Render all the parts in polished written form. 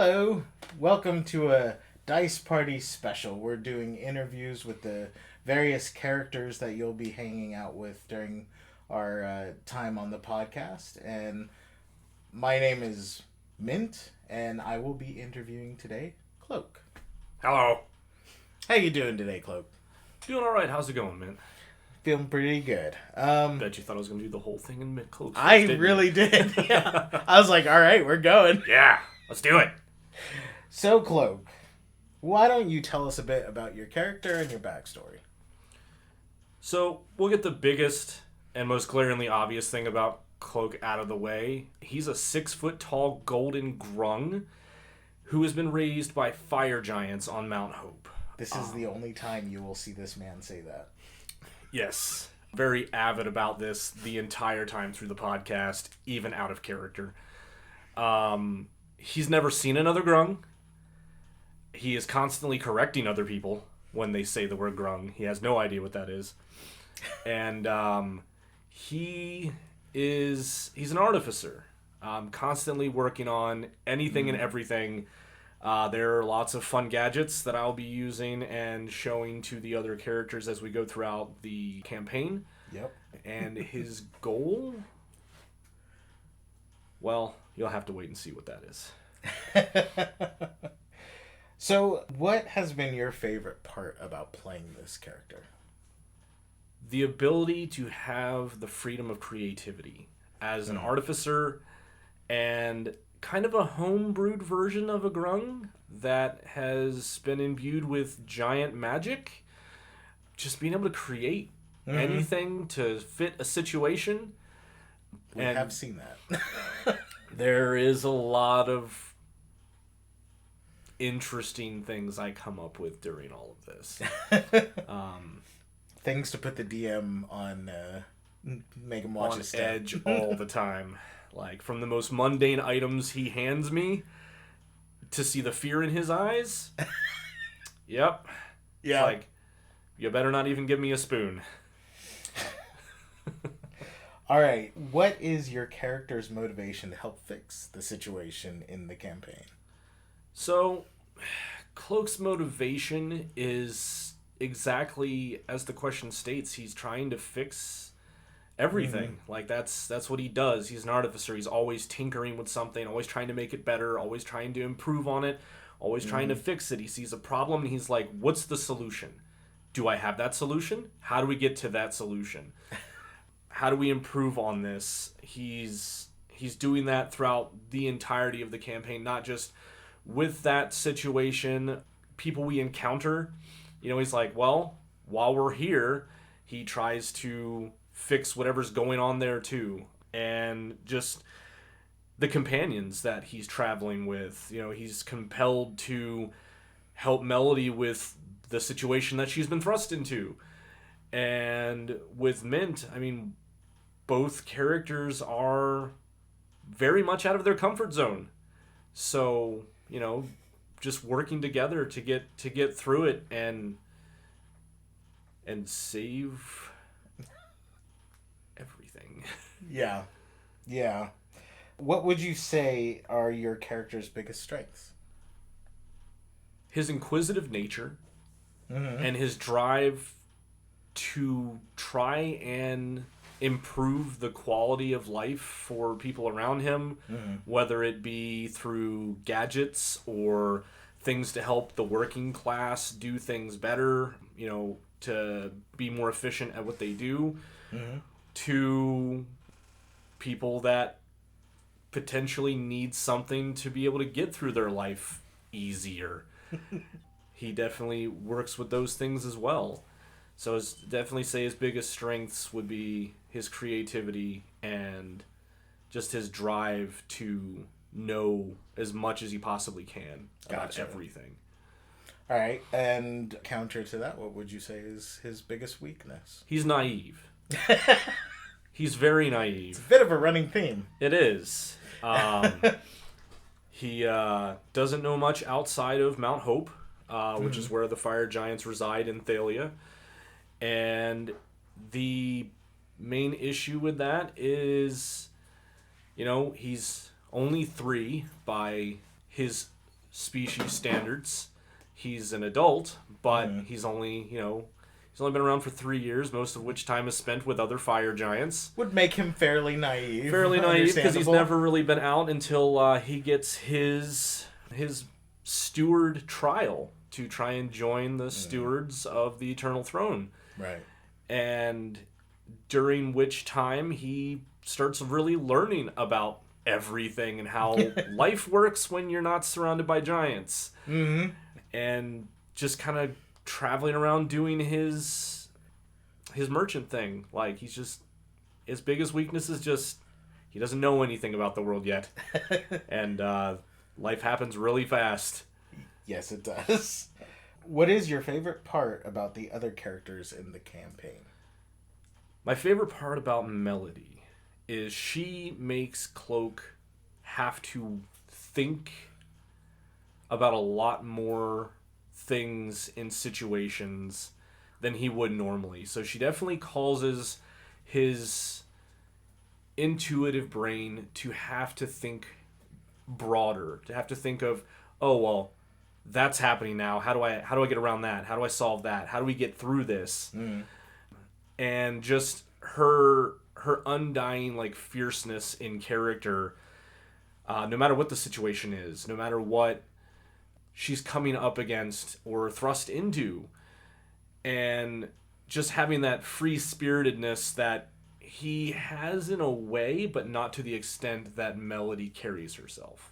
Hello, welcome to a Dice Party special. We're doing interviews with the various characters that you'll be hanging out with during our time on the podcast. And my name is Mint, and I will be interviewing today Klokke. Hello. How you doing today, Klokke? Doing all right. How's it going, man? Feeling pretty good. Bet you thought I was going to do the whole thing in mid-close. I really did. Yeah. I was like, all right, we're going. Yeah, let's do it. So, Klokke, why don't you tell us a bit about your character and your backstory? So, we'll get the biggest and most glaringly obvious thing about Klokke out of the way. He's a 6-foot-tall golden grung who has been raised by fire giants on Mount Hope. This is the only time you will see this man say that. Yes. Very avid about this the entire time through the podcast, even out of character. He's never seen another grung. He is constantly correcting other people when they say the word grung. He has no idea what that is. And he's an artificer, constantly working on anything and everything. There are lots of fun gadgets that I'll be using and showing to the other characters as we go throughout the campaign. Yep. And his goal? Well, you'll have to wait and see what that is. So, what has been your favorite part about playing this character? The ability to have the freedom of creativity as an artificer and kind of a home-brewed version of a grung that has been imbued with giant magic. Just being able to create anything to fit a situation. We have seen that. There is a lot of interesting things I come up with during all of this. Things to put the DM on, make him watch On his step. edge all the time. Like, from the most mundane items he hands me to see the fear in his eyes. Yep. Yeah. It's like, you better not even give me a spoon. All right. What is your character's motivation to help fix the situation in the campaign? So, Klokke's motivation is exactly as the question states. He's trying to fix everything. Like, that's what he does. He's an artificer. He's always tinkering with something, always trying to make it better, always trying to improve on it, always trying to fix it. He sees a problem and he's like, what's the solution? Do I have that solution? How do we get to that solution? How do we improve on this? He's doing that throughout the entirety of the campaign, not just with that situation, people we encounter. You know, he's like, well, while we're here, he tries to fix whatever's going on there too. And just the companions that he's traveling with, you know, he's compelled to help Melody with the situation that she's been thrust into. And with Mint, I mean, both characters are very much out of their comfort zone. So, you know, just working together to get through it and save everything. Yeah. Yeah. What would you say are your character's biggest strengths? His inquisitive nature and his drive to try and improve the quality of life for people around him, whether it be through gadgets or things to help the working class do things better, you know, to be more efficient at what they do, to people that potentially need something to be able to get through their life easier. He definitely works with those things as well. So I'd definitely say his biggest strengths would be his creativity and just his drive to know as much as he possibly can about everything. All right. And counter to that, what would you say is his biggest weakness? He's naive. He's very naive. It's a bit of a running theme. It is. He doesn't know much outside of Mount Hope, which is where the fire giants reside in Thalia. And the main issue with that is, you know, he's only 3 by his species standards, he's an adult, but he's only been around for 3 years, most of which time is spent with other fire giants. Would make him fairly naive. Fairly naive, because he's never really been out until he gets his steward trial to try and join the stewards of the Eternal Throne. Right. And during which time he starts really learning about everything and how life works when you're not surrounded by giants. Mm-hmm. And just kind of traveling around doing his merchant thing. Like, he's just, his biggest weakness is just he doesn't know anything about the world yet. And life happens really fast. Yes, it does. What is your favorite part about the other characters in the campaign? My favorite part about Melody is she makes Cloak have to think about a lot more things in situations than he would normally. So she definitely causes his intuitive brain to have to think broader, to have to think of, oh, well, that's happening now. How do I get around that? How do I solve that? How do we get through this? And just her undying like fierceness in character, no matter what the situation is, no matter what she's coming up against or thrust into, and just having that free-spiritedness that he has in a way, but not to the extent that Melody carries herself.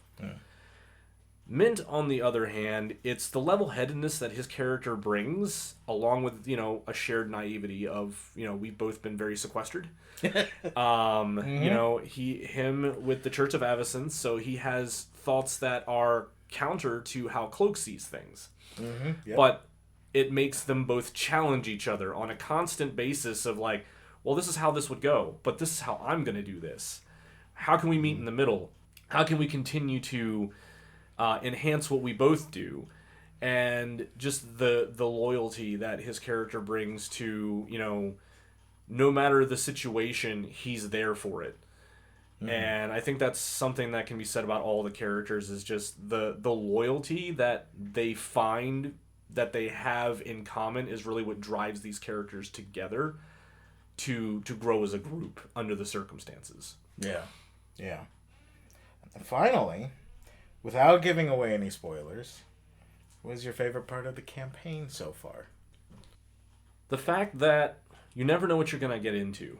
Mint, on the other hand, it's the level-headedness that his character brings, along with, a shared naivety of, we've both been very sequestered. Him with the Church of Avacyn, so he has thoughts that are counter to how Cloak sees things. Yep. But it makes them both challenge each other on a constant basis of like, well, this is how this would go, but this is how I'm going to do this. How can we meet in the middle? How can we continue to enhance what we both do? And just the loyalty that his character brings to, no matter the situation, he's there for it. And I think that's something that can be said about all the characters, is just the loyalty that they find that they have in common is really what drives these characters together to grow as a group under the circumstances. Yeah. And finally, without giving away any spoilers, what is your favorite part of the campaign so far? The fact that you never know what you're going to get into.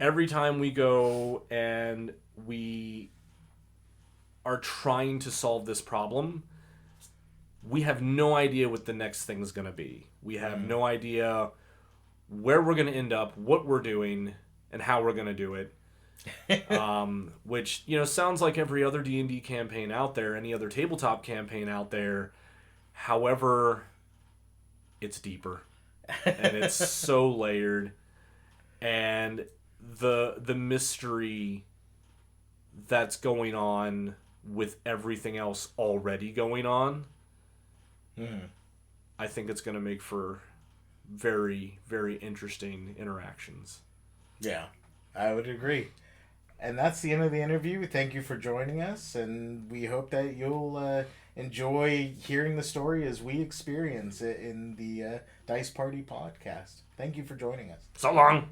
Every time we go and we are trying to solve this problem, we have no idea what the next thing's going to be. We have no idea where we're going to end up, what we're doing, and how we're going to do it. Which, sounds like every other D&D campaign out there, any other tabletop campaign out there. However, it's deeper. And it's so layered. And the mystery that's going on with everything else already going on, I think it's going to make for very, very interesting interactions. Yeah, I would agree. And that's the end of the interview. Thank you for joining us, and we hope that you'll enjoy hearing the story as we experience it in the Dice Party podcast. Thank you for joining us. So long!